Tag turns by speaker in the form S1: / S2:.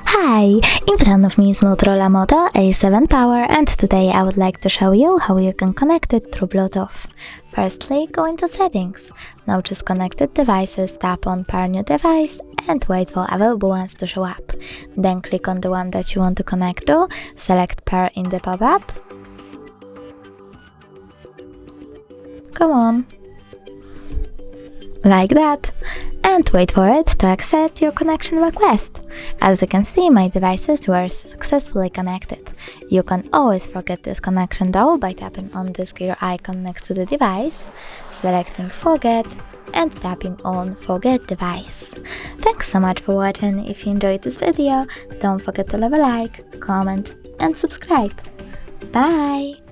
S1: Hi! In front of me is Motorola Moto A7 Power, and today I would like to show you how you can connect it through Bluetooth. Firstly, go into Settings. Now choose Connected Devices, tap on Pair New Device and wait for available ones to show up. Then click on the one that you want to connect to, select Pair in the pop-up. Come on. Like that. And wait for it to accept your connection request. As you can see, my devices were successfully connected. You can always forget this connection though by tapping on this gear icon next to the device, selecting Forget and tapping on Forget Device. Thanks so much for watching. If you enjoyed this video, don't forget to leave a like, comment and subscribe. Bye!